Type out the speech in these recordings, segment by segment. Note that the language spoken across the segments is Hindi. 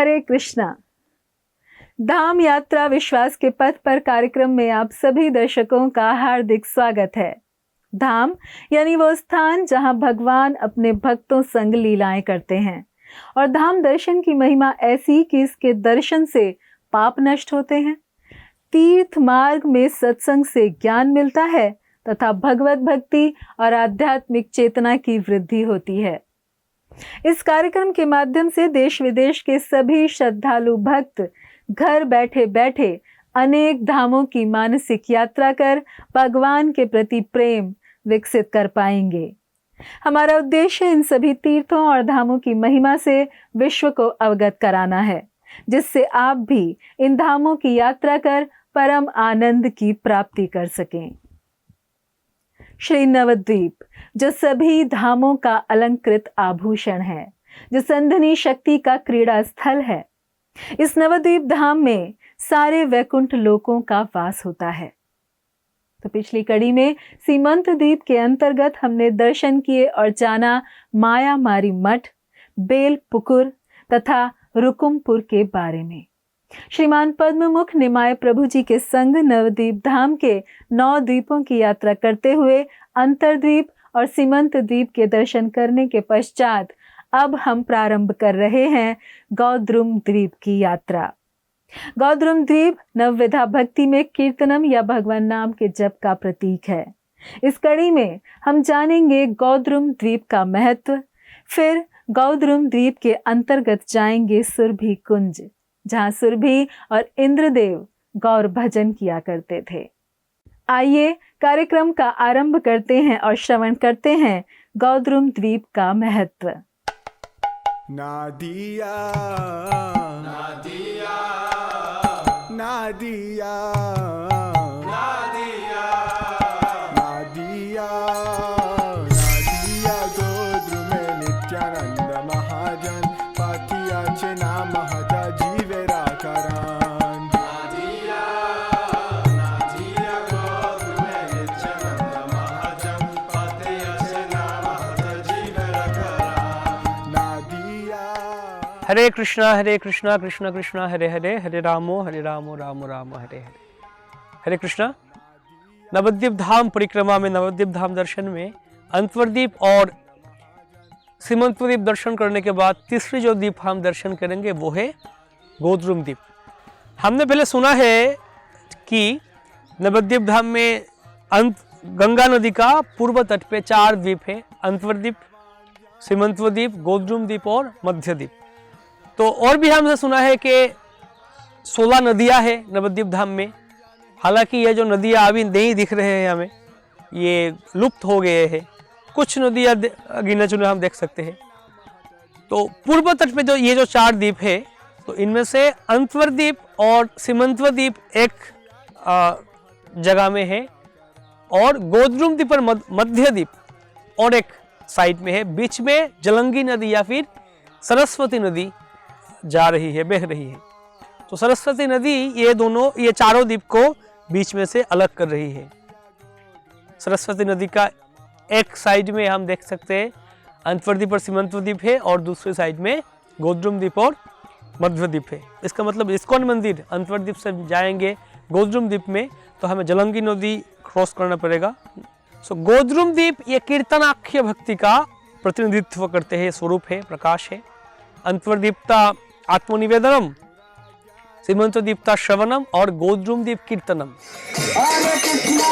हरे कृष्णा। धाम यात्रा विश्वास के पथ पर कार्यक्रम में आप सभी दर्शकों का हार्दिक स्वागत है। धाम यानी वो स्थान जहां भगवान अपने भक्तों संग लीलाएं करते हैं और धाम दर्शन की महिमा ऐसी कि इसके दर्शन से पाप नष्ट होते हैं, तीर्थ मार्ग में सत्संग से ज्ञान मिलता है तथा भगवत भक्ति और आध्यात्मिक चेतना की वृद्धि होती है। इस कार्यक्रम के माध्यम से देश विदेश के सभी श्रद्धालु भक्त घर बैठे बैठे अनेक धामों की मानसिक यात्रा कर भगवान के प्रति प्रेम विकसित कर पाएंगे। हमारा उद्देश्य इन सभी तीर्थों और धामों की महिमा से विश्व को अवगत कराना है, जिससे आप भी इन धामों की यात्रा कर परम आनंद की प्राप्ति कर सकें। श्री नवद्वीप जो सभी धामों का अलंकृत आभूषण है, जो संधनी शक्ति का क्रीड़ा स्थल है, इस नवद्वीप धाम में सारे वैकुंठ लोकों का वास होता है। तो पिछली कड़ी में सीमंत द्वीप के अंतर्गत हमने दर्शन किए और जाना माया मारी मठ, बेल पुकुर तथा रुकुमपुर के बारे में। श्रीमान पद्ममुख निमाय प्रभु जी के संग नवद्वीप धाम के 9 द्वीपों की यात्रा करते हुए अंतरद्वीप और सीमंत द्वीप के दर्शन करने के पश्चात अब हम प्रारंभ कर रहे हैं गौद्रुम द्वीप की यात्रा। गौद्रुम द्वीप नवविधा भक्ति में कीर्तनम या भगवान नाम के जप का प्रतीक है। इस कड़ी में हम जानेंगे गौद्रुम द्वीप का महत्व, फिर गौद्रुम द्वीप के अंतर्गत जाएंगे सुरभि कुंज, जहां सुरभि और इंद्रदेव गौर भजन किया करते थे। आइए कार्यक्रम का आरंभ करते हैं और श्रवण करते हैं गौद्रुम द्वीप का महत्व। नादिया नादिया नादिया नादिया नादिया नादिया गौद्रुमे नित्यानंद महाजन पाथिया चे नाम हता जीवेरा करान। नादिया नादिया गौद्रुमे नित्यानंद महाजन पाथिया चे नाम हता जीवेरा करान। नादिया। हरे कृष्णा कृष्ण कृष्ण हरे हरे, हरे रामो राम राम हरे हरे। हरे कृष्णा। नवद्वीप धाम परिक्रमा में, नवद्वीप धाम दर्शन में अंतर्द्वीप और सीमंतद्वीप दर्शन करने के बाद तीसरी जो द्वीप हम दर्शन करेंगे वो है गौद्रुम द्वीप। हमने पहले सुना है कि नवद्वीप धाम में गंगा नदी का पूर्व तट पे 4 द्वीप है, अंतर्द्वीप, सीमंतद्वीप, गौद्रुम द्वीप और मध्यद्वीप। तो और भी हमने सुना है कि 16 नदियां हैं नवद्वीप धाम में। हालांकि ये जो नदियां अभी नहीं दिख रहे हैं हमें, ये लुप्त हो गए हैं। कुछ नदियां गिने चुने हम देख सकते हैं। तो पूर्व तट पे जो ये जो 4 द्वीप है, तो इनमें से अंतर्द्वीप और सीमंतद्वीप एक जगह में है और गौद्रुम द्वीप और मध्यद्वीप और एक साइड में है। बीच में जलंगी नदी या फिर सरस्वती नदी जा रही है, बह रही है। तो सरस्वती नदी ये चारों द्वीप को बीच में से अलग कर रही है। सरस्वती नदी का एक साइड में हम देख सकते हैं अंतर्द्वीप और सीमंतद्वीप है और दूसरी साइड में गौद्रुम द्वीप और मध्यद्वीप है। इसका मतलब इस्कॉन मंदिर अंतर्द्वीप से जाएंगे गौद्रुम द्वीप में तो हमें जलंगी नदी क्रॉस करना पड़ेगा। सो गौद्रुम द्वीप ये कीर्तनाख्य भक्ति का प्रतिनिधित्व करते हैं, स्वरूप है, प्रकाश है। अंतर्द्वीपता आत्मनिवेदनम, सीमंतद्वीपता श्रवणम और गौद्रुम द्वीप कीर्तनम। हरे कृष्णा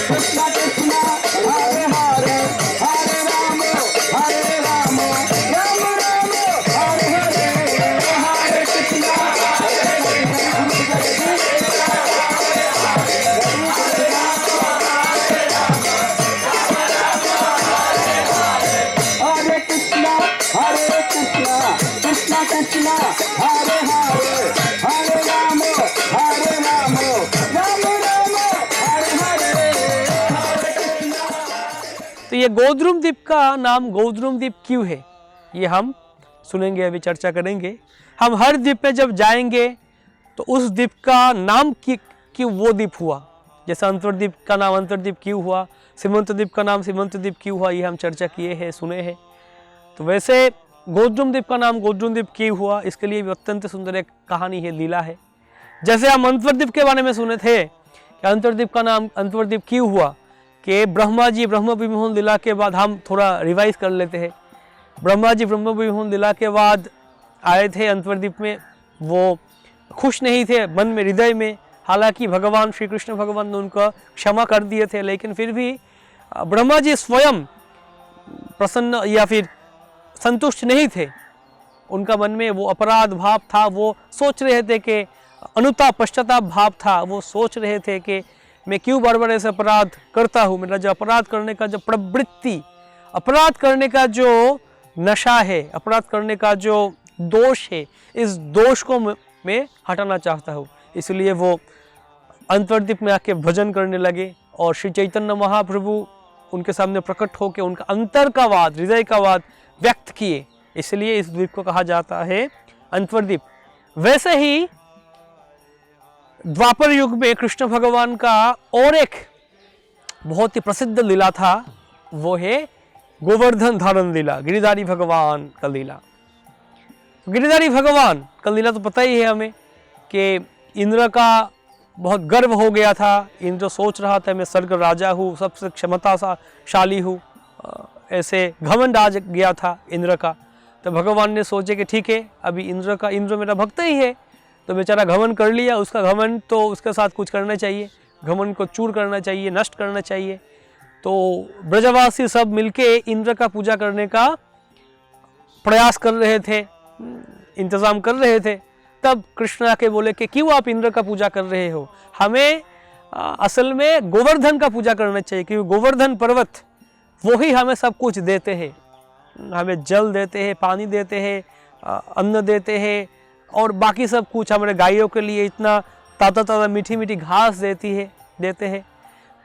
कृष्णा कृष्णा हरे हरे, हरे राम राम राम हरे हरे, हरे कृष्णा कृष्णा कृष्णा हरे हरे, हरे राम राम राम हरे हरे। तो ये गौद्रुम द्वीप का नाम गौद्रुम द्वीप क्यों है, ये हम सुनेंगे, अभी चर्चा करेंगे। हम हर द्वीप पे जब जाएंगे तो उस द्वीप का नाम क्यों वो द्वीप हुआ, जैसे अंतर्द्वीप का नाम अंतर्द्वीप क्यों हुआ, सीमंतद्वीप का नाम सीमंतद्वीप क्यों हुआ, ये हम चर्चा किए हैं, सुने हैं। तो वैसे गोद्रुम द्वीप का नाम गोद्रुम द्वीप क्यों हुआ, इसके लिए भी अत्यंत सुंदर एक कहानी है, लीला है। जैसे हम अंतर्द्वीप के बारे में सुने थे कि अंतर्द्वीप का नाम अंतर्द्वीप क्यों हुआ, कि ब्रह्मा जी ब्रह्म विमोहन लीला के बाद, हम थोड़ा रिवाइज कर लेते हैं। ब्रह्मा जी ब्रह्म विमोहन लीला के बाद आए थे अंतर्द्वीप में, वो खुश नहीं थे मन में, हृदय में। हालांकि भगवान श्री कृष्ण भगवान ने उनको क्षमा कर दिए थे, लेकिन फिर भी ब्रह्मा जी स्वयं प्रसन्न या फिर संतुष्ट नहीं थे। उनका मन में वो अपराध भाव था, वो सोच रहे थे कि अनुताप पश्चाताप भाव था, वो सोच रहे थे कि मैं क्यों बार बार ऐसे अपराध करता हूँ। मेरा जो अपराध करने का जो प्रवृत्ति, अपराध करने का जो नशा है, अपराध करने का जो दोष है, इस दोष को मैं हटाना चाहता हूँ। इसलिए वो अंतर्द्वीप में आके भजन करने लगे और श्री चैतन्य महाप्रभु उनके सामने प्रकट होकर उनका अंतर का वाद, हृदय का वाद व्यक्त किए। इसलिए इस द्वीप को कहा जाता है अंतर्द्वीप। वैसे ही द्वापर युग में कृष्ण भगवान का और एक बहुत ही प्रसिद्ध लीला था, वो है गोवर्धन धारण लीला, गिरिधारी भगवान का लीला। गिरिधारी भगवान का लीला तो पता ही है हमें कि इंद्र का बहुत गर्व हो गया था। इंद्र सोच रहा था मैं स्वर्ग राजा हूँ, सबसे क्षमताशाली हूँ, ऐसे घमंड आ गया था इंद्र का। तो भगवान ने सोचे कि ठीक है, अभी इंद्र मेरा भक्त ही है, तो बेचारा घमंड कर लिया, उसका घमंड तो उसके साथ कुछ करना चाहिए, घमंड को चूर करना चाहिए, नष्ट करना चाहिए। तो ब्रजवासी सब मिलके इंद्र का पूजा करने का प्रयास कर रहे थे, इंतजाम कर रहे थे। तब कृष्ण आके बोले कि क्यों आप इंद्र का पूजा कर रहे हो, हमें असल में गोवर्धन का पूजा करना चाहिए, क्योंकि गोवर्धन पर्वत वो ही हमें सब कुछ देते हैं, हमें जल देते हैं, पानी देते हैं, अन्न देते हैं और बाकी सब कुछ। हमारे गायों के लिए इतना ताज़ा मीठी मीठी घास देते हैं,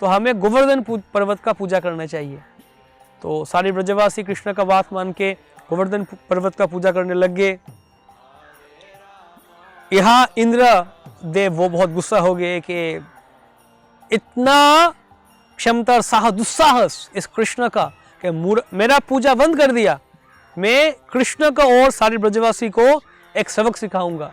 तो हमें गोवर्धन पर्वत का पूजा करना चाहिए। तो सारे ब्रजवासी कृष्ण का बात मान के गोवर्धन पर्वत का पूजा करने लग गए। यहाँ इंद्र देव वो बहुत गुस्सा हो गए कि इतना क्षमता और दुस्साहस इस कृष्ण का कि मेरा पूजा बंद कर दिया। मैं कृष्ण को और सारे ब्रजवासी को एक सबक सिखाऊंगा।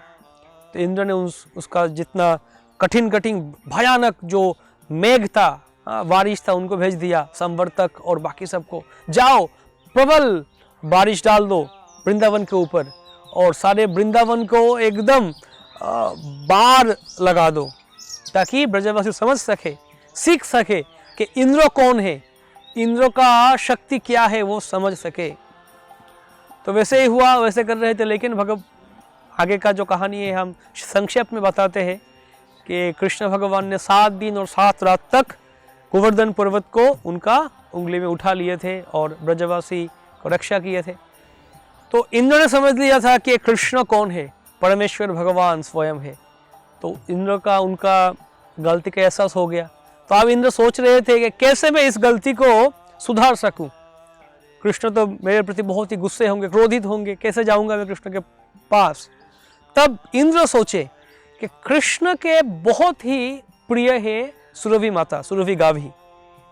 तो इंद्र ने उसका जितना कठिन भयानक जो मेघ था, बारिश था, उनको भेज दिया, संवर्तक और बाकी सबको, जाओ प्रबल बारिश डाल दो वृंदावन के ऊपर और सारे वृंदावन को एकदम बाढ़ लगा दो, ताकि ब्रजवासी समझ सके, सीख सके कि इंद्र कौन है, इंद्र का शक्ति क्या है, वो समझ सके। तो वैसे ही हुआ, वैसे कर रहे थे। लेकिन आगे का जो कहानी है हम संक्षेप में बताते हैं कि कृष्ण भगवान ने 7 दिन और 7 रात तक गोवर्धन पर्वत को उनका उंगली में उठा लिए थे और ब्रजवासी को रक्षा किए थे। तो इंद्र ने समझ लिया था कि कृष्ण कौन है, परमेश्वर भगवान स्वयं है। तो इंद्र का उनका गलती का एहसास हो गया। तो अब इंद्र सोच रहे थे कि कैसे मैं इस गलती को सुधार सकूं। कृष्ण तो मेरे प्रति बहुत ही गुस्से होंगे, क्रोधित होंगे, कैसे जाऊंगा मैं कृष्ण के पास। तब इंद्र सोचे कि कृष्ण के बहुत ही प्रिय है सुरभि माता, सुरभि गाभी।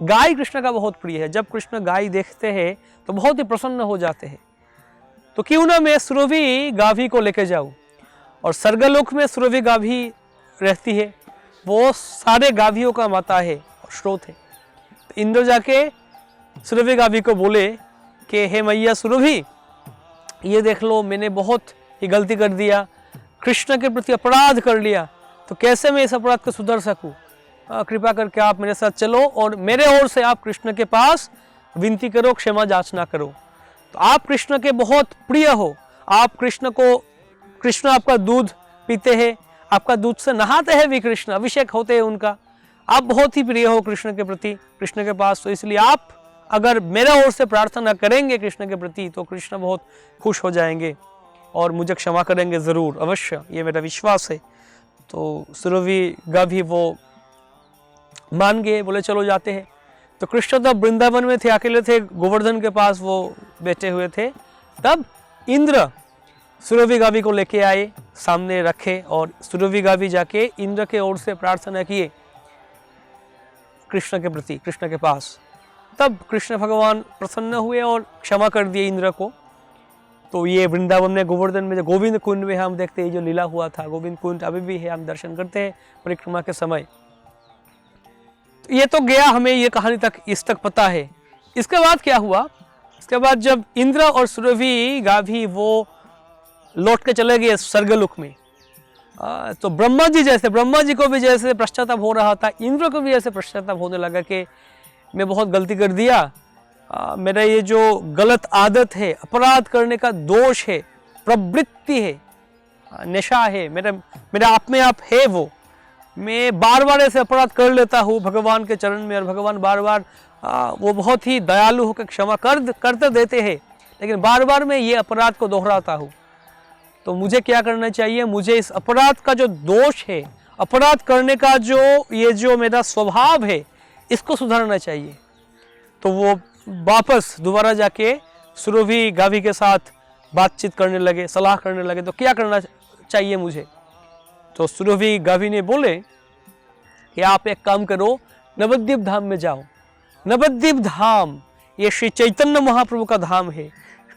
गाय कृष्ण का बहुत प्रिय है। जब कृष्ण गाय देखते हैं तो बहुत ही प्रसन्न हो जाते हैं। तो क्यों ना मैं सुरभि गाभी को लेकर जाऊं। और स्वर्गलोक में सुरभि गाभी रहती है, वो सारे गाभियों का माता है और स्रोत है। तो इंद्र जाके सुरभि गाभी को बोले कि हे मैया सुरभि, ये देख लो मैंने बहुत ही गलती कर दिया, कृष्ण के प्रति अपराध कर लिया, तो कैसे मैं इस अपराध को सुधर सकूं। कृपा करके आप मेरे साथ चलो और मेरे ओर से आप कृष्ण के पास विनती करो, क्षमा याचना करो। तो आप कृष्ण के बहुत प्रिय हो, आप कृष्ण आपका दूध पीते हैं, आपका दूध से नहाते हैं भी कृष्ण, अभिषेक होते हैं उनका, आप बहुत ही प्रिय हो कृष्ण के प्रति, कृष्ण के पास। तो इसलिए आप अगर मेरे ओर से प्रार्थना करेंगे कृष्ण के प्रति तो कृष्ण बहुत खुश हो जाएंगे और मुझे क्षमा करेंगे ज़रूर, अवश्य, ये मेरा विश्वास है। तो सुरभि गाभी वो मान गए, बोले चलो जाते हैं। तो कृष्ण तब वृंदावन में थे, अकेले थे, गोवर्धन के पास वो बैठे हुए थे। तब इंद्र सुरभि गाभी को लेके आए, सामने रखे और सुरभि गाभी जाके इंद्र के ओर से प्रार्थना किए कृष्ण के प्रति, कृष्ण के पास। तब कृष्ण भगवान प्रसन्न हुए और क्षमा कर दिए इंद्र को। तो ये वृंदावन में गोवर्धन में जो गोविंद कुंड में हम देखते हैं जो लीला हुआ था, गोविंद कुंड अभी भी है, हम दर्शन करते हैं परिक्रमा के समय। तो ये तो गया, हमें ये कहानी तक इस तक पता है। इसके बाद क्या हुआ? इसके बाद जब इंद्र और सुरभि गाभी वो लौट के चले गए स्वर्गलोक में, तो ब्रह्मा जी को भी जैसे पश्चाताप हो रहा था, इंद्र को भी ऐसे पश्चाताप होने लगा कि मैं बहुत गलती कर दिया, मेरा ये जो गलत आदत है, अपराध करने का दोष है, प्रवृत्ति है, नशा है, मेरा आप में आप है, वो मैं बार बार ऐसे अपराध कर लेता हूँ भगवान के चरण में, और भगवान बार बार वो बहुत ही दयालु होकर क्षमा करते देते हैं, लेकिन बार बार मैं ये अपराध को दोहराता हूँ। तो मुझे क्या करना चाहिए? मुझे इस अपराध का जो दोष है, अपराध करने का जो मेरा स्वभाव है, इसको सुधारना चाहिए। तो वो वापस दोबारा जाके सुरभि गाभी के साथ बातचीत करने लगे, सलाह करने लगे, तो क्या करना चाहिए मुझे? तो सुरभि गाभी ने बोले कि आप एक काम करो, नवद्वीप धाम में जाओ। नवद्वीप धाम ये श्री चैतन्य महाप्रभु का धाम है।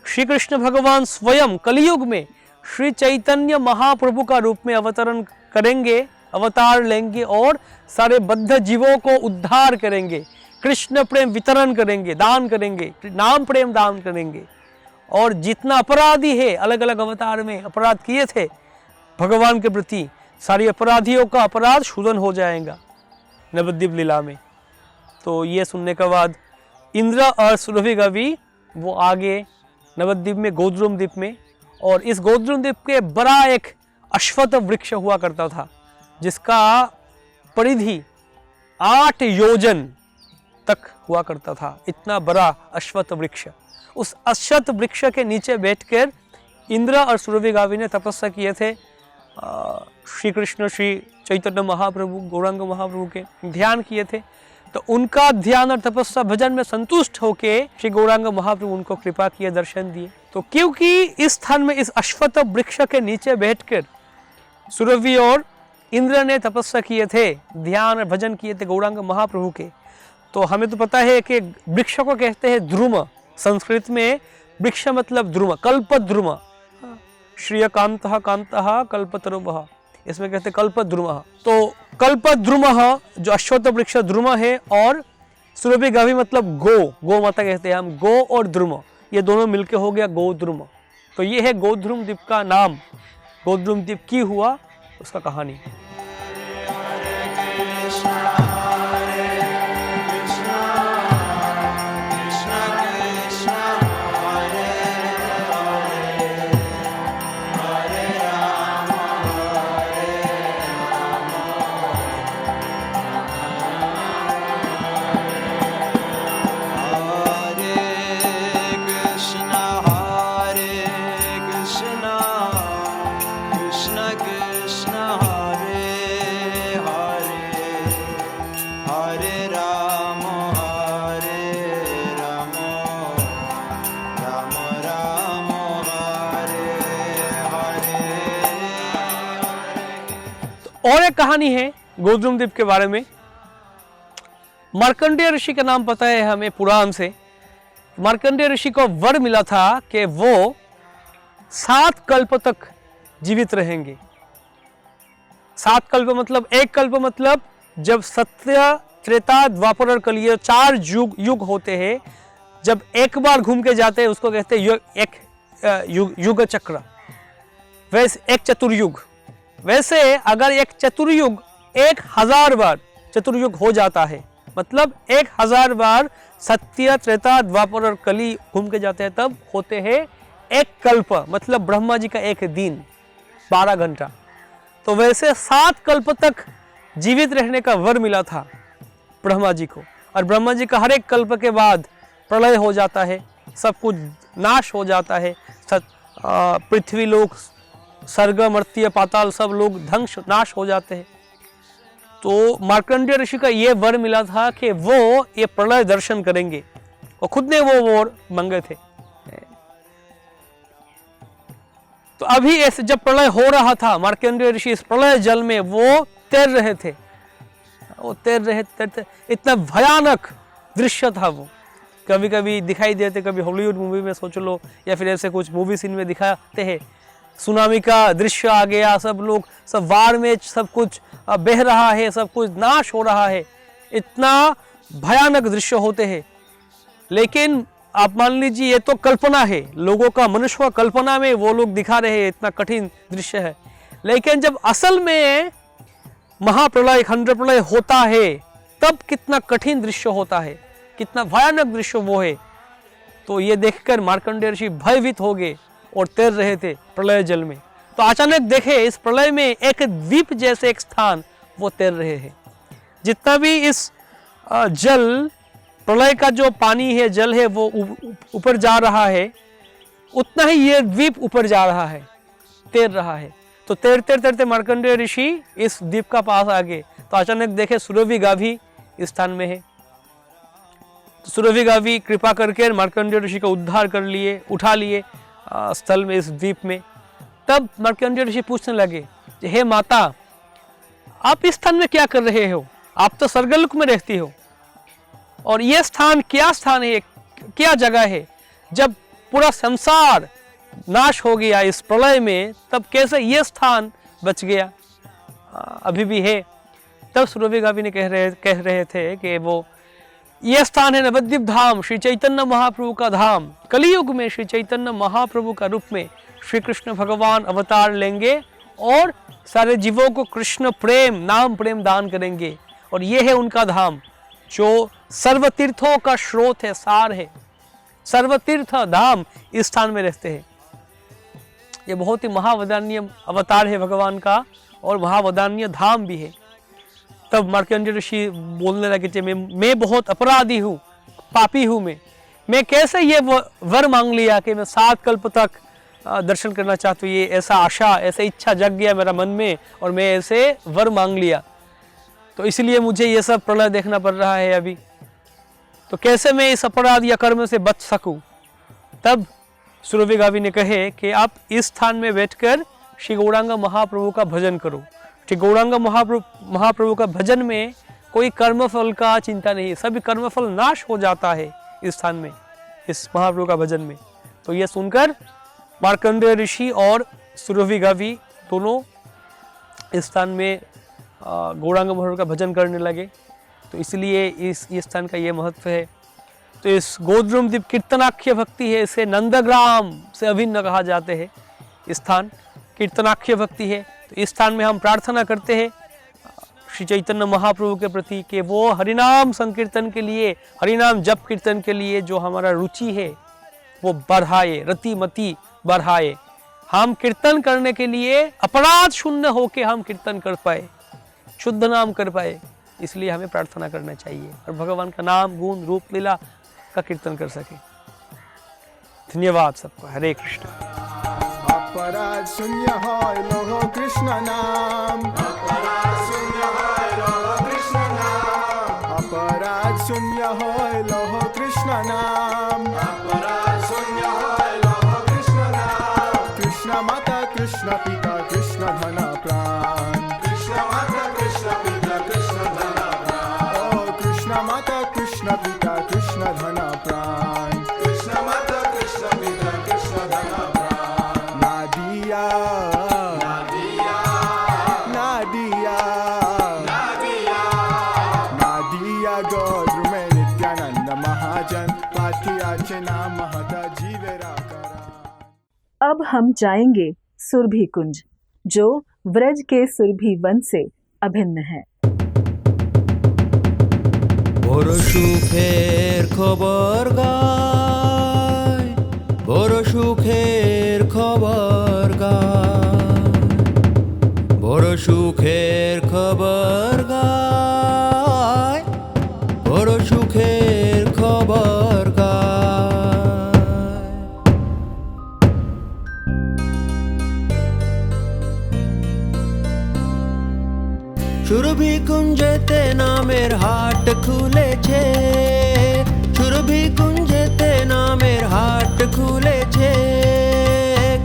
श्री कृष्ण भगवान स्वयं कलयुग में श्री चैतन्य महाप्रभु का रूप में अवतरण करेंगे, अवतार लेंगे और सारे बद्ध जीवों को उद्धार करेंगे, कृष्ण प्रेम वितरण करेंगे, दान करेंगे, नाम प्रेम दान करेंगे। और जितना अपराधी है, अलग अलग अवतार में अपराध किए थे भगवान के प्रति, सारी अपराधियों का अपराध शोधन हो जाएगा नवद्वीप लीला में। तो ये सुनने के बाद इंद्र और सुरभि गाभी वो आगे नवद्वीप में, गोद्रुम द्वीप में, और इस गोद्रुम द्वीप के बड़ा एक अश्वत्थ वृक्ष हुआ करता था, जिसका परिधि 8 योजन तक हुआ करता था, इतना बड़ा अश्वत्थ वृक्ष। उस अश्वत्थ वृक्ष के नीचे बैठकर इंद्र और सुरभि गाभी ने तपस्या किए थे श्री कृष्ण, श्री चैतन्य महाप्रभु, गौरांग महाप्रभु के ध्यान किए थे। तो उनका ध्यान और तपस्या भजन में संतुष्ट होके श्री गौरांग महाप्रभु उनको कृपा किए, दर्शन दिए। तो क्योंकि इस स्थान में, इस अश्वत्थ वृक्ष के नीचे बैठकर सुरभि और इंद्र ने तपस्या किए थे, ध्यान और भजन किए थे गौरांग महाप्रभु के। तो हमें तो पता है कि वृक्ष को कहते हैं ध्रुम, संस्कृत में वृक्ष मतलब ध्रुम, कल्पद्रुम, श्रियकांतः कांतः कल्पतरुवः, इसमें कहते हैं कल्पद्रुमः। तो कल्पद्रुमः जो अश्वत्थ वृक्ष ध्रुम है, और सुरभि गाभी मतलब गो माता कहते हैं हम, गो और ध्रुम, ये दोनों मिलके हो गया गोद्रुम। तो ये है गोद्रुम द्वीप का नाम। गोद्रुम द्वीप की हुआ उसका कहानी। और एक कहानी है गोद्रुम द्वीप के बारे में। मार्कंडेय ऋषि का नाम पता है हमें पुराण से। मार्कंडेय ऋषि को वर मिला था कि वो 7 कल्प तक जीवित रहेंगे। 7 कल्प मतलब, एक कल्प मतलब जब सत्य, त्रेता, द्वापर और कलियुग 4 युग होते हैं, जब एक बार घूम के जाते हैं उसको कहते हैं एक युग चक्र, वैसे एक चतुर्युग। वैसे अगर एक चतुर्युग 1000 बार चतुर्युग हो जाता है, मतलब 1000 बार सत्य, त्रेता, द्वापर और कली घूम के जाते हैं, तब होते हैं एक कल्प, मतलब ब्रह्मा जी का एक दिन 12 घंटा। तो वैसे 7 कल्प तक जीवित रहने का वर मिला था ब्रह्मा जी को। और ब्रह्मा जी का हर एक कल्प के बाद प्रलय हो जाता है, सब कुछ नाश हो जाता है, पृथ्वी लोक, स्वर्ग, मर्त्य, पाताल सब लोग ध्वंस नाश हो जाते हैं। तो मार्कंडेय ऋषि का ये वर मिला था कि वो ये प्रलय दर्शन करेंगे, और खुद ने वो वर मांगे थे। तो अभी ऐसे जब प्रलय हो रहा था, मार्कंडेय ऋषि इस प्रलय जल में वो तैर रहे थे, इतना भयानक दृश्य था वो। कभी कभी दिखाई देते, कभी हॉलीवुड मूवी में सोच लो, या फिर ऐसे कुछ मूवी सीन में दिखाते हैं। सुनामी का दृश्य आ गया, सब लोग, सब वार में सब कुछ बह रहा है, सब कुछ नाश हो रहा है, इतना भयानक दृश्य होते हैं। लेकिन आप मान लीजिए ये तो कल्पना है, लोगों का, मनुष्य का कल्पना में वो लोग दिखा रहे हैं, इतना कठिन दृश्य है। लेकिन जब असल में महाप्रलय, खंड प्रलय होता है, तब कितना कठिन दृश्य होता है, कितना भयानक दृश्य वो है। तो ये देखकर मार्कंडेय ऋषि भयभीत हो गए और तैर रहे थे प्रलय जल में। तो अचानक देखे इस प्रलय में एक द्वीप जैसे एक स्थान वो तैर रहे हैं। जितना भी इस जल, प्रलय का जो पानी है, जल है, वो ऊपर जा रहा है, उतना ही ये द्वीप ऊपर जा रहा है, तैर रहा है। तो तैरते तैरते मार्कंडेय ऋषि इस द्वीप का पास आ गए। तो अचानक देखे सुरभि गाभी इस स्थान में है। तो सुरभि गाभी कृपा करके मार्कंडेय ऋषि का उद्धार कर लिए, उठा लिए स्थल में, इस द्वीप में। तब मार्कंडेय ऋषि पूछने लगे, हे माता, आप इस स्थान में क्या कर रहे हो? आप तो स्वर्गलोक में रहती हो, और यह स्थान क्या स्थान है, क्या जगह है? जब पूरा संसार नाश हो गया इस प्रलय में, तब कैसे यह स्थान बच गया, अभी भी है? तब सुरभि गाभी ने कह रहे थे कि वो यह स्थान है नवद्वीप धाम, श्री चैतन्य महाप्रभु का धाम। कलियुग में श्री चैतन्य महाप्रभु का रूप में श्री कृष्ण भगवान अवतार लेंगे और सारे जीवों को कृष्ण प्रेम, नाम प्रेम दान करेंगे। और ये है उनका धाम जो सर्वतीर्थों का स्रोत है, सार है। सर्वतीर्थ धाम इस स्थान में रहते हैं। ये बहुत ही महावदान्य अवतार है भगवान का, और महावदान्य धाम भी है। तब मार्कंडेय ऋषि बोलने लगे, मैं बहुत अपराधी हूँ, पापी हूँ। मैं कैसे ये वर मांग लिया कि मैं 7 कल्प तक दर्शन करना चाहता हूँ। ये ऐसा आशा, ऐसा इच्छा जग गया मेरा मन में, और मैं ऐसे वर मांग लिया, तो इसलिए मुझे ये सब प्रलय देखना पड़ रहा है अभी। तो कैसे मैं इस अपराध या कर्म से बच सकूं? तब सुरभि गाभी ने कहे कि आप इस स्थान में बैठकर श्री गौरांग महाप्रभु का भजन करो। श्री गौरांग महाप्रभु का भजन में कोई कर्मफल का चिंता नहीं, सभी कर्मफल नाश हो जाता है इस स्थान में, इस महाप्रभु का भजन में। तो यह सुनकर मार्कंडेय ऋषि और सुरभि गाभी दोनों इस स्थान में गौरांग महाप्रभु का भजन करने लगे। तो इसलिए इस स्थान का ये महत्व है। तो इस गोद्रुम द्वीप कीर्तनाख्य भक्ति है, इसे नंदग्राम से अभिन्न कहा जाते हैं। स्थान कीर्तनाख्य भक्ति है। तो इस स्थान में हम प्रार्थना करते हैं श्री चैतन्य महाप्रभु के प्रति कि वो हरिनाम संकीर्तन के लिए, हरिनाम जप कीर्तन के लिए जो हमारा रुचि है वो बढ़ाए, रतिमति बढ़ाए। हम कीर्तन करने के लिए अपराध शून्य होके हम कीर्तन कर पाए, शुद्ध नाम कर पाए, इसलिए हमें प्रार्थना करना चाहिए और भगवान का नाम, गुण, रूप, लीला का कीर्तन कर सके। धन्यवाद सबको। हरे कृष्ण। अपराध शून्य होय लोहो कृष्ण नाम, अपराध शून्य होय लोहो कृष्ण नाम, अपराध शून्य होय लोहो कृष्ण नाम, अपराध शून्य होय लोहो कृष्ण नाम। कृष्ण माता कृष्ण पिता कृष्ण धन प्राण, कृष्ण माता कृष्ण पिता कृष्ण धन प्राण, ओ कृष्ण माता कृष्ण पिता कृष्ण धन प्राण, कृष्ण माता कृष्ण पिता कृष्ण धन प्राण। नादिया नादिया नादिया नादिया नादिया गौर में नित्यानंद महाजन पाथियाचे नाम महता जीवेरा करा। अब हम जाएंगे सुरभि कुंज, जो व्रज के सुरभि वन से अभिन्न है। বড় সুখের খবর গায়, বড় সুখের খবর গায়, বড় সুখের খবর গায়, বড় সুখের খবর গায়। সুরভি কুঞ্জেতে নামের হাট খুলেছে, সুরভি কুঞ্জেতে নামের হাট খুলেছে,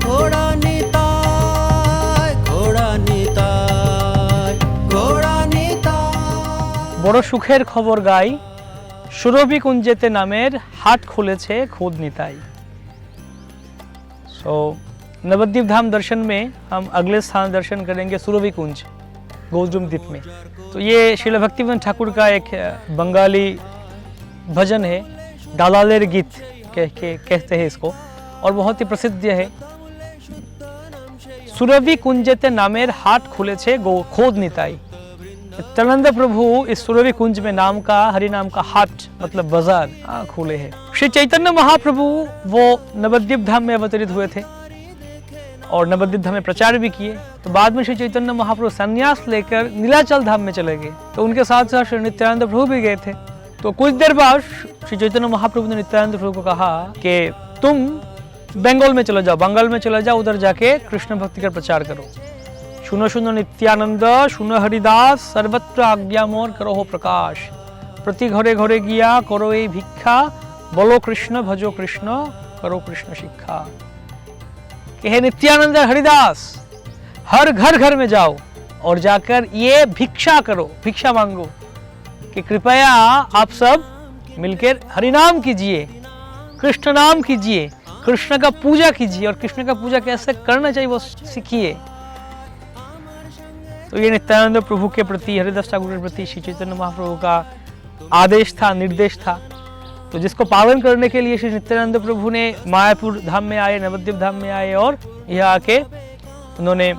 ঘোড়া নিতাই ঘোড়া নিতাই ঘোড়া নিতাই। বড় সুখের খবর গাই, সুরভি কুঞ্জেতে নামের হাট খুলেছে খোদ নিতাই। सो नवद्वीप धाम दर्शन में हम अगले स्थान दर्शन करेंगे सुरभि कुंज गोद्रुम द्वीप में। तो ये श्रील भक्तिविनोद ठाकुर का एक बंगाली भजन है, दालालेर गीत कहते हैं इसको, और बहुत ही प्रसिद्ध है। सुरभि कुंजेते नामेर हाट खुले छे खोद निताई। नित्यानंद प्रभु इस सुरभि कुंज में नाम का, हरि नाम का हाट मतलब बाजार खुले हैं। श्री चैतन्य महाप्रभु वो नवद्वीप धाम में अवतरित हुए थे और नवद्वीप धाम में प्रचार भी किए। तो बाद में श्री चैतन्य महाप्रभु संन्यास लेकर नीलाचल धाम में चले गए, तो उनके साथ साथ श्री नित्यानंद प्रभु भी गए थे। तो कुछ देर बाद श्री चैतन्य महाप्रभु ने नित्यानंद प्रभु को कहा कि तुम बंगाल में चले जाओ, बंगाल में चले जाओ, उधर जाके कृष्ण भक्ति का प्रचार करो। सुनो सुनो नित्यानंद, सुनो हरिदास, सर्वत्र आज्ञा मोर करो हो प्रकाश। प्रति घरे घरे गिया करो ये भिक्षा, बोलो कृष्ण भजो कृष्ण करो कृष्ण शिक्षा। कि हे नित्यानंद हरिदास, हर घर घर में जाओ और जाकर ये भिक्षा करो, भिक्षा मांगो कि कृपया आप सब मिलकर हरिनाम कीजिए, कृष्ण नाम कीजिए, कृष्ण का पूजा कीजिए, और कृष्ण का पूजा कैसे करना चाहिए वो सीखिए। तो ये नित्यानंद प्रभु के प्रति, हरिदास ठाकुर के प्रति श्री चैतन्य महाप्रभु का आदेश था, निर्देश था। तो जिसको पालन करने के लिए श्री नित्यानंद प्रभु ने मायापुर धाम में आए, नवद्वीप धाम में आए, और यहाँ आके उन्होंने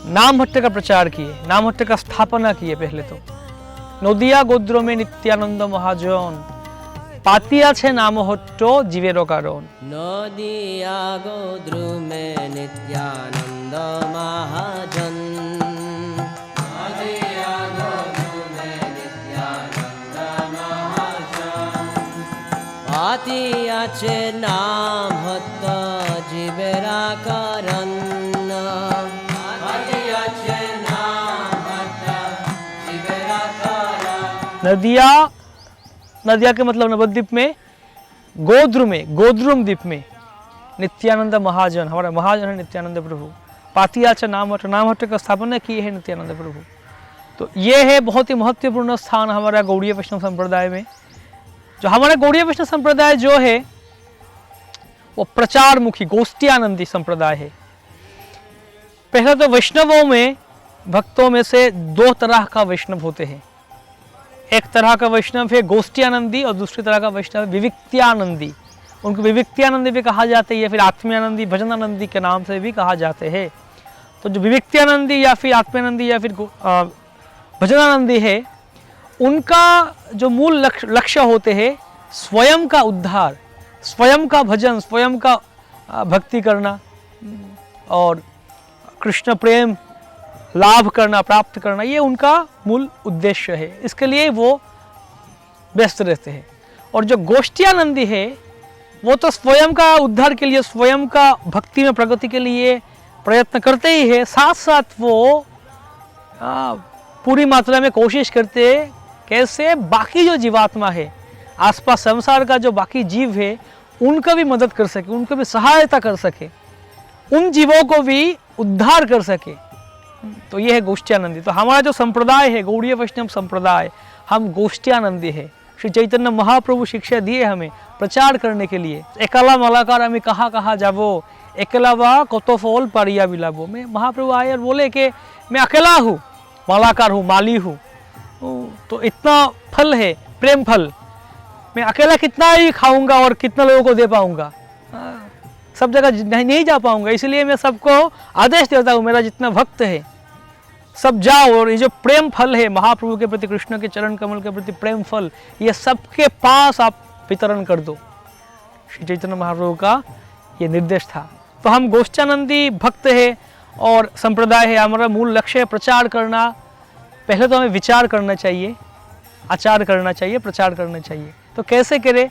नाम भट्ट का प्रचार किए, नाम भट्ट का स्थापना किए। पहले तो नदिया गोद्र में नित्यानंद महाजन, पातिया छे नाम हट्टो जीवेरो कारण। नदिया गोद्रुमे नित्यानंद महाजन, नदिया गोद्रुमे नित्यानंद महाजन, पातिया छे नाम हट्टो जीवेरा कारण, पातिया छे नाम हट्टो जीवेरा कारण। नदिया, नदिया के मतलब नवद्वीप में, गोद्रुम द्वीप में नित्यानंद महाजन, हमारा महाजन है नित्यानंद प्रभु। पातियाचा नाम हट्ट का स्थापना की है नित्यानंद प्रभु। तो ये है बहुत ही महत्वपूर्ण स्थान हमारा गौड़ीय वैष्णव संप्रदाय में। जो हमारा गौड़ीय वैष्णव संप्रदाय जो है वो प्रचार मुखी गोष्ठियानंदी संप्रदाय है। पहले तो वैष्णवों में, भक्तों में से दो तरह का वैष्णव होते हैं। एक तरह का वैष्णव है गोष्ठियानंदी और दूसरी तरह का वैष्णव है विविक्त्यानंदी। उनको विविक्त्यानंदी भी कहा जाता है या फिर आत्मीयानंदी, भजनानंदी के नाम से भी कहा जाते हैं। तो जो विविक्त्यानंदी या फिर आत्मीयानंदी या फिर भजनानंदी है, उनका जो मूल लक्ष्य होते हैं स्वयं का उद्धार, स्वयं का भजन, स्वयं का भक्ति करना और कृष्ण प्रेम लाभ करना, प्राप्त करना, ये उनका मूल उद्देश्य है। इसके लिए वो व्यस्त रहते हैं। और जो गोष्ठियानंदी है वो तो स्वयं का उद्धार के लिए, स्वयं का भक्ति में प्रगति के लिए प्रयत्न करते ही है, साथ साथ वो पूरी मात्रा में कोशिश करते हैं कैसे बाकी जो जीवात्मा है, आसपास संसार का जो बाकी जीव है, उनका भी मदद कर सके, उनको भी सहायता कर सके, उन जीवों को भी उद्धार कर सके। तो ये है गोष्ठियानंदी। तो हमारा जो संप्रदाय है गौड़ीय वैष्णव संप्रदाय, हम गोष्ठियानंदी है। श्री चैतन्य महाप्रभु शिक्षा दिए हमें प्रचार करने के लिए। एकला मालाकार हमें कहाँ कहाँ जाबो, एकला बा कत फल पारिया बिलाबो। में महाप्रभु आए और बोले कि मैं अकेला हूँ, मालाकार हूँ, माली हूँ, तो इतना फल है, प्रेम फल, मैं अकेला कितना ही खाऊंगा और कितना लोगों को दे पाऊंगा, सब जगह नहीं जा पाऊंगा। इसलिए मैं सबको आदेश देता हूँ, मेरा जितना भक्त है सब जाओ, और ये जो प्रेम फल है महाप्रभु के प्रति, कृष्ण के चरण कमल के प्रति प्रेम फल, ये सबके पास आप वितरण कर दो। श्री चैतन्य महाप्रभु का ये निर्देश था। तो हम गोष्ठियानंदी भक्त है और संप्रदाय है। हमारा मूल लक्ष्य है प्रचार करना। पहले तो हमें विचार करना चाहिए, आचार करना चाहिए, प्रचार करना चाहिए। तो कैसे करें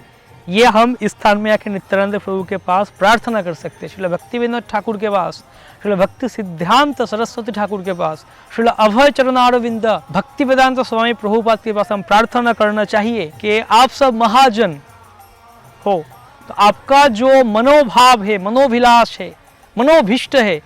ये हम इस स्थान में आके नित्यानंद प्रभु के पास प्रार्थना कर सकते हैं, श्रील भक्तिविनोद ठाकुर के पास, श्रील भक्ति सिद्धांत सरस्वती ठाकुर के पास, श्रील अभय चरणारविंद भक्ति वेदांत स्वामी प्रभुपाद के पास हम प्रार्थना करना चाहिए कि आप सब महाजन हो, तो आपका जो मनोभाव है, मनोभिलाष है, मनोभिष्ट है,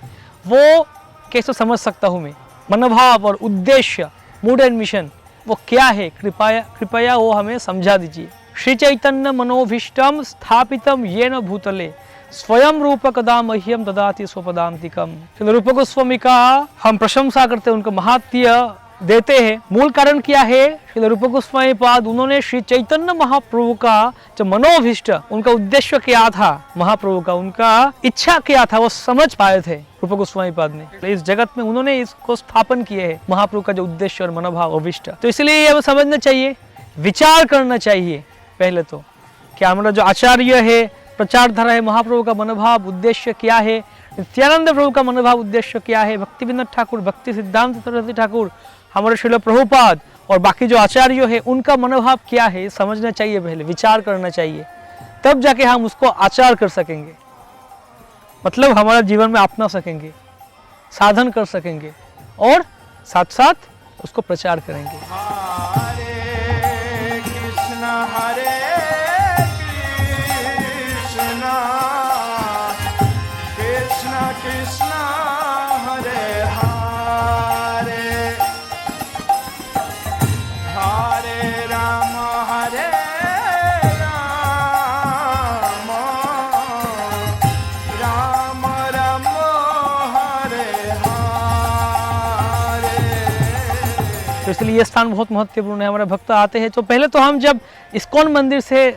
वो कैसे समझ सकता हूँ मैं। मनोभाव और उद्देश्य, मूड एंड मिशन वो क्या है, कृपया वो हमें समझा दीजिए। श्री चैतन्य मनोभीष्टम स्थापितम येन भूतले स्वयं रूप कदा मह्यम ददाति स्वपदांतिकम। रूप गोस्वामी का हम प्रशंसा करते हैं, उनका महात्म्य देते हैं। मूल कारण क्या है? श्री रूप गोस्वामी पाद उन्होंने श्री चैतन्य महाप्रभु का जो मनोभीष्ट, उनका उद्देश्य क्या था, महाप्रभु का उनका इच्छा क्या था, वो समझ पाए थे रूप गोस्वामी पाद ने। इस जगत में उन्होंने इसको स्थापन किए है, महाप्रभु का जो उद्देश्य और मनोभाव अभिष्ट। तो इसलिए हमें समझना चाहिए, विचार करना चाहिए पहले तो, क्या हमारा जो आचार्य है, प्रचारधारा है, महाप्रभु का मनोभाव उद्देश्य क्या है, नित्यानंद प्रभु का मनोभाव उद्देश्य क्या है, भक्ति विनोद ठाकुर, भक्ति सिद्धांत सरस्वती ठाकुर, हमारे श्रील प्रभुपाद और बाकी जो आचार्य है, उनका मनोभाव क्या है, समझना चाहिए, पहले विचार करना चाहिए, तब जाके हम उसको आचार कर सकेंगे, मतलब हमारा जीवन में अपना सकेंगे, साधन कर सकेंगे और साथ साथ उसको प्रचार करेंगे। हरे कृष्णा कृष्णा कृष्णा हरे हरे, हरे राम राम राम हरे हरे। तो इसलिए ये स्थान बहुत महत्वपूर्ण है। हमारे भक्त आते हैं तो पहले तो हम जब इस्कॉन मंदिर से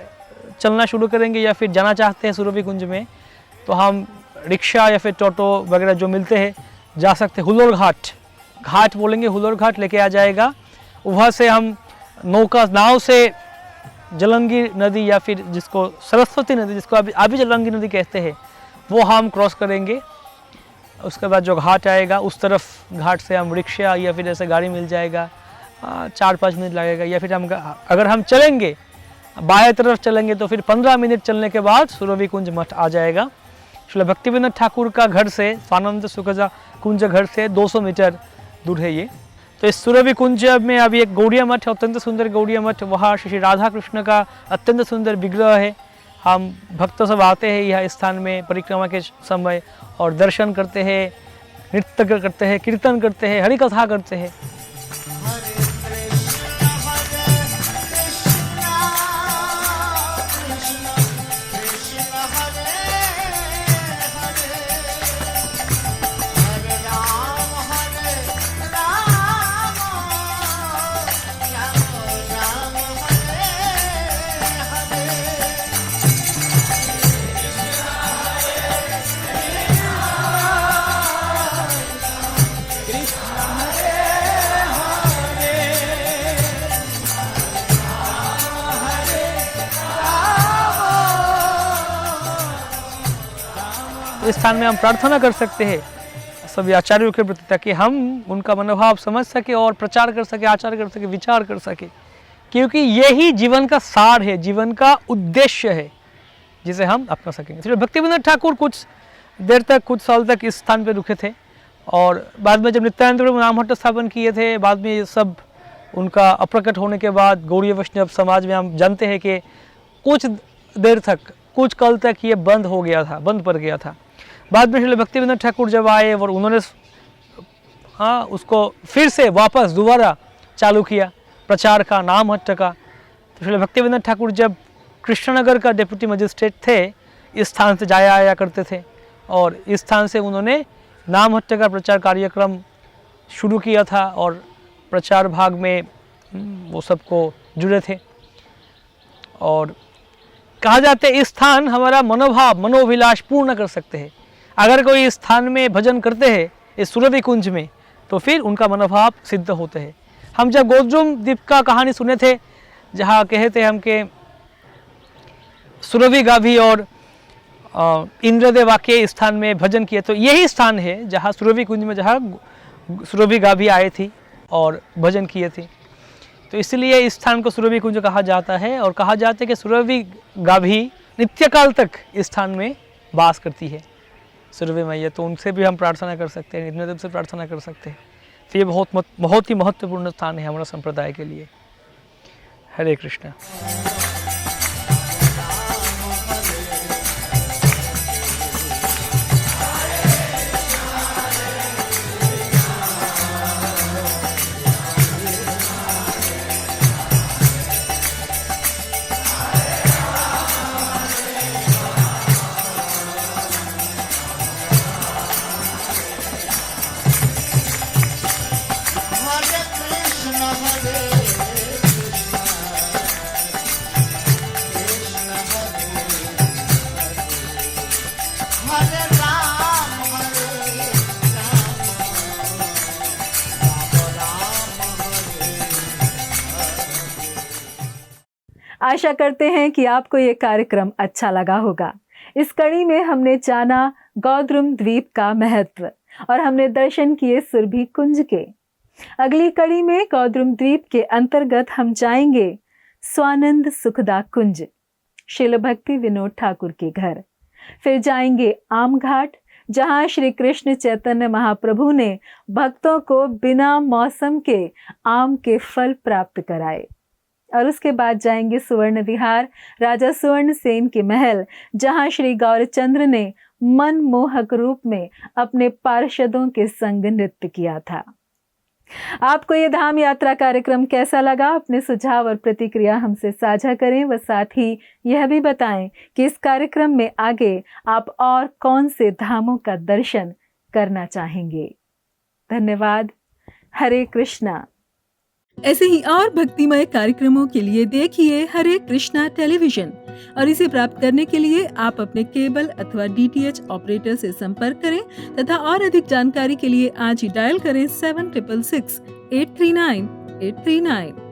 चलना शुरू करेंगे या फिर जाना चाहते हैं सुरभि कुंज में, तो हम रिक्शा या फिर टोटो वगैरह जो मिलते हैं जा सकते हैं। हुलोर घाट बोलेंगे, हुलोर घाट लेके आ जाएगा। वहाँ से हम नाव से जलंगी नदी या फिर जिसको सरस्वती नदी, जिसको अभी जलंगी नदी कहते हैं, वो हम क्रॉस करेंगे। उसके बाद जो घाट आएगा उस तरफ घाट से हम रिक्शा या फिर ऐसे गाड़ी मिल जाएगा, 4-5 मिनट लगेगा। या फिर अगर हम चलेंगे बाएं तरफ चलेंगे तो फिर 15 मिनट चलने के बाद सुरभि कुंज मठ आ जाएगा। श्री भक्ति विनोद ठाकुर का घर से, स्वानंद सुखजा कुंज घर से 200 मीटर दूर है ये। तो इस सुरभि कुंज में अभी एक गौड़िया मठ है, अत्यंत सुंदर गौड़िया मठ, वहाँ श्री राधा कृष्ण का अत्यंत सुंदर विग्रह है। हम भक्त सब आते हैं यह स्थान में परिक्रमा के समय और दर्शन करते हैं, नृत्य करते हैं, कीर्तन करते हैं, हरि कथा करते हैं। इस स्थान में हम प्रार्थना कर सकते हैं सभी आचार्यों के प्रति, ताकि हम उनका मनोभाव समझ सके और प्रचार कर सके, आचार कर सके, विचार कर सके, क्योंकि यही जीवन का सार है, जीवन का उद्देश्य है जिसे हम अपना सकेंगे। तो भक्ति विनोद ठाकुर कुछ देर तक, कुछ साल तक इस स्थान पे रुके थे और बाद में जब नित्यानंद प्रभु नामहट्ट स्थापन किए थे, बाद में ये सब उनका अप्रकट होने के बाद गौड़ीय वैष्णव समाज में हम जानते हैं कि कुछ देर तक, कुछ कल तक ये बंद हो गया था, बंद पड़ गया था। बाद में श्री भक्ति विनोद ठाकुर जब आए और उन्होंने उसको फिर से वापस दोबारा चालू किया प्रचार का, नामहट्ट का। तो श्री भक्ति विनोद ठाकुर जब कृष्णनगर का डिप्टी मजिस्ट्रेट थे, इस स्थान से जाया आया करते थे और इस स्थान से उन्होंने नामहट्ट का प्रचार कार्यक्रम शुरू किया था और प्रचार भाग में वो सबको जुड़े थे। और कहा जाता है इस स्थान हमारा मनोभाव, मनोभिलाष पूर्ण कर सकते हैं। अगर कोई इस स्थान में भजन करते हैं इस सुरभि कुंज में, तो फिर उनका मनोभाव सिद्ध होते हैं। हम जब गोद्रुम द्वीप का कहानी सुने थे, जहाँ कहते हैं हम के सुरभि गाभी और इंद्रदेव आके इस स्थान में भजन किए, तो यही स्थान है जहाँ सुरभि कुंज में, जहाँ सुरभि गाभी आए थी और भजन किए थे। तो इसलिए इस स्थान को सुरभि कुंज कहा जाता है और कहा जाता है कि सुरभि गाभी नित्यकाल तक इस स्थान में वास करती है, सुरभि मैया। तो उनसे भी हम प्रार्थना कर सकते हैं, इंद्रदेव से प्रार्थना कर सकते हैं। तो ये बहुत ही महत्वपूर्ण स्थान है हमारा संप्रदाय के लिए। हरे कृष्णा। आशा करते हैं कि आपको ये कार्यक्रम अच्छा लगा होगा। इस कड़ी में हमने जाना गौद्रुम द्वीप का महत्व और हमने दर्शन किए सुरभि कुंज के। अगली कड़ी में गौद्रुम द्वीप के अंतर्गत हम जाएंगे स्वानंद सुखदा कुंज, शिल भक्ति विनोद ठाकुर के घर। फिर जाएंगे आम घाट, जहां श्री कृष्ण चैतन्य महाप्रभु ने भक्तों को बिना मौसम के आम के फल प्राप्त कराए। और उसके बाद जाएंगे सुवर्ण विहार, राजा सुवर्ण सेन के महल, जहां श्री गौरचंद्र ने मनमोहक रूप में अपने पार्षदों के संग नृत्य किया था। आपको ये धाम यात्रा कार्यक्रम कैसा लगा? अपने सुझाव और प्रतिक्रिया हमसे साझा करें व साथ ही यह भी बताएं कि इस कार्यक्रम में आगे आप और कौन से धामों का दर्शन करना चाहेंगे। धन्यवाद। हरे कृष्णा। ऐसे ही और भक्तिमय कार्यक्रमों के लिए देखिए हरे कृष्णा टेलीविजन, और इसे प्राप्त करने के लिए आप अपने केबल अथवा DTH ऑपरेटर से संपर्क करें तथा और अधिक जानकारी के लिए आज ही डायल करें 7666 839 839।